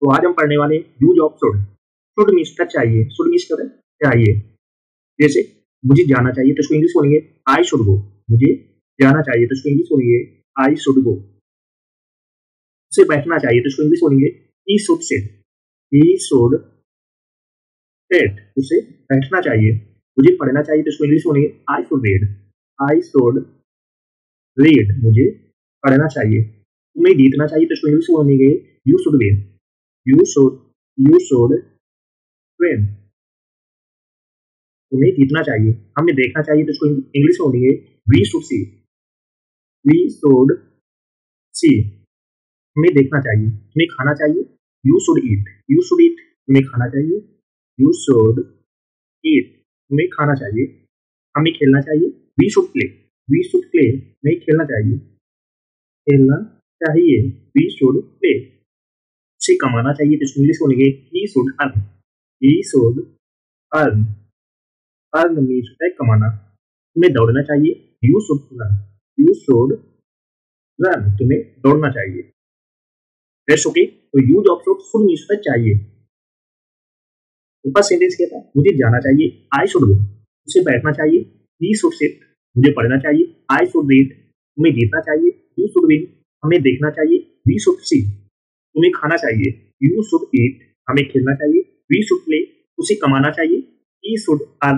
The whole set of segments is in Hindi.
तो आज हम पढ़ने वाले use of should. Should means का चाहिए, शुड मीन्स क्या होता है चाहिए। जैसे मुझे जाना चाहिए तो इसको इंग्लिश बोलेंगे आई शुड गो। मुझे जाना चाहिए तो इसको इंग्लिश बोलेंगे आई शुड गो। उसे बैठना चाहिए तो इसको इंग्लिश बोलेंगे he should seat. He should seat. उसे बैठना चाहिए। मुझे पढ़ना चाहिए तो इसको इंग्लिश बोलेंगे I should read. I should read. मुझे पढ़ना चाहिए। तुम्हें जीतना चाहिए तो इसको इंग्लिश बोलेंगे you should win. You should win. तुम्हें जीतना चाहिए। हमें देखना चाहिए तो इसको इंग्लिश में बोलेंगे we should see. We should see. हमें देखना चाहिए। तुम्हें खाना चाहिए you should eat. You should eat. तुम्हें खाना चाहिए यू शुड ईट। तुम्हें खाना चाहिए। हमें खेलना चाहिए we should play. We should play. हमें खेलना चाहिए। खेलना चाहिए वी शुड प्ले। उसे कमाना चाहिए तो इसको इंग्लिश बोलेंगे he should earn. He should earn. Earn means होता है कमाना। तुम्हें दौड़ना चाहिए you should run. You should run. तुम्हें दौड़ना चाहिए। Rest okay. तो यूज ऑफ शुड मीन्स होता है चाहिए। ऊपर सेंटेंस कहता है मुझे जाना चाहिए आई शुड गो। उसे बैठना चाहिए ही शुड सिट। मुझे पढ़ना चाहिए आई शुड रीड। तुम्हें जीतना चाहिए यू शुड विन। हमें देखना चाहिए वी शुड सी। तुम्हें खाना चाहिए यू शुड ईट। हमें खेलना चाहिए वी शुड प्ले। उसे कमाना चाहिए ही शुड अर्न।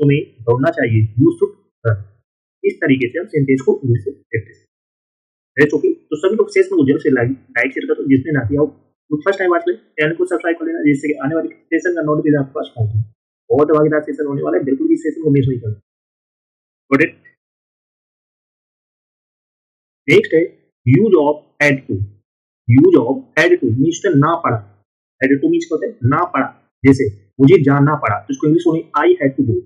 तुम्हें दौड़ना चाहिए यू शुड रन। इस तरीके से हम सेंटेंस को इंग्लिश में प्रैक्टिस करें। ओके। तो सभी लोग सेशन को जरूर से लाइक शेयर करो। जिसने ना किया हो तो फर्स्ट टाइम वाच ले चैनल को सब्सक्राइब कर लेना, जिससे कि आने वाले सेशन का नोटिफिकेशन आपके पास पहुंचे। बहुत धमाकेदार सेशन होने वाला है, बिल्कुल भी सेशन को मिस नहीं करना। Got it. नेक्स्ट है use of had to. Use of had to means ना पढ़ा। एड टू मीन्स क्या होता है ना पढ़ा। जैसे मुझे जाना पड़ा तो इसको इंग्लिश बोलेंगे आई हैड टू गो।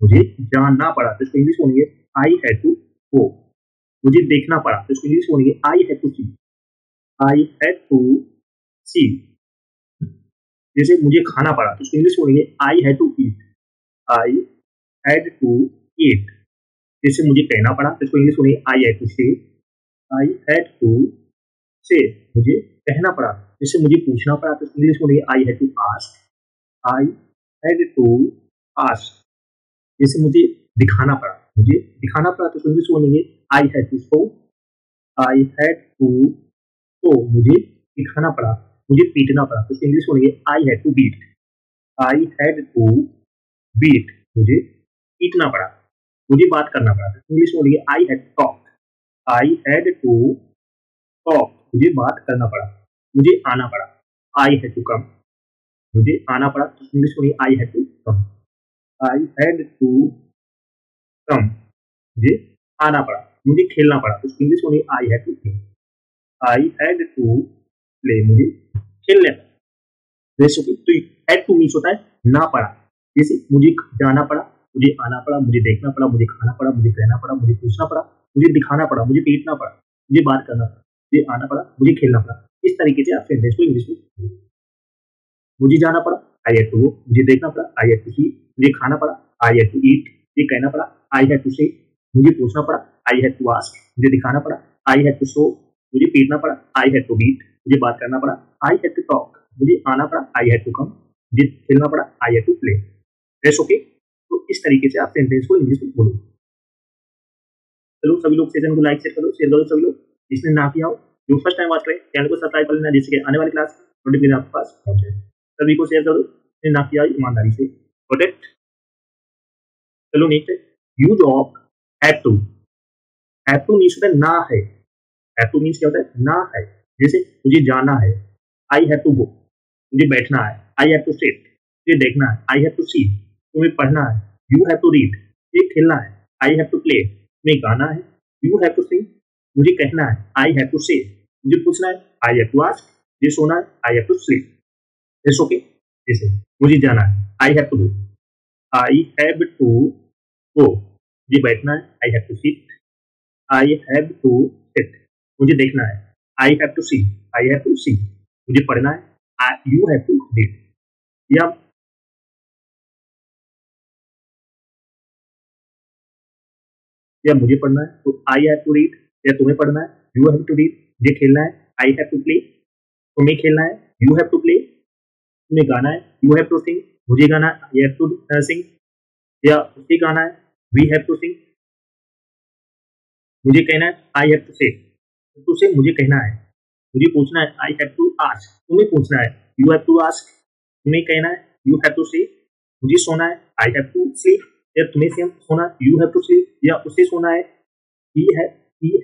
मुझे जाना पड़ा तो इसको इंग्लिश बोलेंगे आई हैड टू गो। मुझे देखना पड़ा तो इसको इंग्लिश बोलेंगे I had to see. I had to see. जैसे मुझे खाना पड़ा तो इसको इंग्लिश बोलेंगे I had to eat. I had to eat. जैसे मुझे कहना पड़ा तो इसको इंग्लिश बोलेंगे आई हैड टू से। आई हैड टू से। मुझे कहना पड़ा। जैसे मुझे पूछना पड़ा तो इसको इंग्लिश बोलेंगे I had to ask. I had to ask. जैसे मुझे दिखाना पड़ा। मुझे दिखाना पड़ा तो इंग्लिश बोलेंगे I had to show. I had to show. मुझे दिखाना पड़ा। मुझे पीटना पड़ा तो इंग्लिश बोलेंगे I had to beat. I had to beat. मुझे पीटना पड़ा। मुझे बात करना पड़ा तो इंग्लिश बोलेंगे I had to talk. I had to talk. मुझे बात करना पड़ा। मुझे आना पड़ा। I had to come. मुझे आना पड़ा तो इंग्लिश बोलेंगे I had to come. I had to come. मुझे आना पड़ा। मुझे खेलना पड़ा तो इंग्लिश बोलेंगे I had to play. I had to play. मुझे खेलने पड़ा। जैसे कि तो हैड टू मीन्स होता है ना पड़ा। जैसे मुझे जाना पड़ा, मुझे आना पड़ा, मुझे देखना पड़ा, मुझे खाना पड़ा, मुझे कहना पड़ा, मुझे पूछना पड़ा, मुझे दिखाना पड़ा, मुझे पीटना पड़ा, मुझे बात करना पड़ा, मुझे आना पड़ा, मुझे खेलना पड़ा। इस तरीके से आप सेंटेंस को इंग्लिश में मुझे जाना पड़ा आई हैड टू गो। मुझे देखना पड़ा आई हैड टू सी। मुझे खाना पड़ा आई हैड टू ईट। मुझे कहना पड़ा आई हैड टू से। मुझे पूछना पड़ा आई हैड टू आस्क। मुझे दिखाना पड़ा आई हैड टू शो। मुझे पीटना पड़ा आई हैड टू बीट। मुझे बात करना पड़ा आई हैड टू टॉक। मुझे आना पड़ा आई हैड टू कम। मुझे खेलना पड़ा I had to play. That's okay. तो इस तरीके से आप सेंटेंस को इंग्लिश में बोलो। चलो सभी लोग सेशन को लाइक शेयर करो सभी लोग। जिसने ना किया हो जो फर्स्ट टाइम वॉच करे चैनल को सब्सक्राइब कर लेना, जिससे कि आने वाली क्लास नोटिफिकेशन आपके पास पहुंचे। सभी को शेयर करो। जिसने ना किया ईमानदारी से। Got it. चलो नेक्स्ट है use of have to. Have to means होता है ना है। हैव टू मीन्स क्या होता है ना है। जैसे मुझे जाना है आई हैव टू गो। मुझे बैठना है आई हैव टू सिट। मुझे देखना है आई हैव टू सी। तुम्हें पढ़ना है यू हैव टू रीड। मुझे खेलना है आई हैव टू प्ले। तुम्हें गाना है यू हैव टू सिंग। मुझे कहना है आई हैव टू से। मुझे पूछना है आई हैव टू आस्क। मुझे सोना है I have to sleep. It's okay. जैसे मुझे जाना है I have to go. I have to go. मुझे बैठना है I have to sit. I have to sit. मुझे देखना है I have to see. I have to see. मुझे पढ़ना है यू हैव टू रीड। या मुझे पढ़ना है तो आई हैव टू रीड। या तुम्हें पढ़ना है यू हैव टू रीड। मुझे खेलना है आई हैव टू प्ले। तुम्हें खेलना है यू हैव टू प्ले, तुम्हें गाना है, यू हैव टू सिंग, मुझे गाना है, आई हैव टू सिंग, या उसे गाना है, वी हैव टू सिंग, मुझे कहना है, आई हैव टू से, तुझसे मुझे कहना है, मुझे पूछना है, आई हैव टू आस्क, तुम्हें पूछना है, यू हैव टू आस्क, तुम्हें कहना है, यू हैव टू से, मुझे सोना है, आई हैव टू स्लीप, या तुम्हें सोना है, यू हैव टू स्लीप, या उसे सोना है, he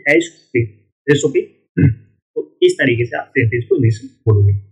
has to sleep. Okay, तो इस तरीके से आप सेंटेंस को इंग्लिश में बोलोगे।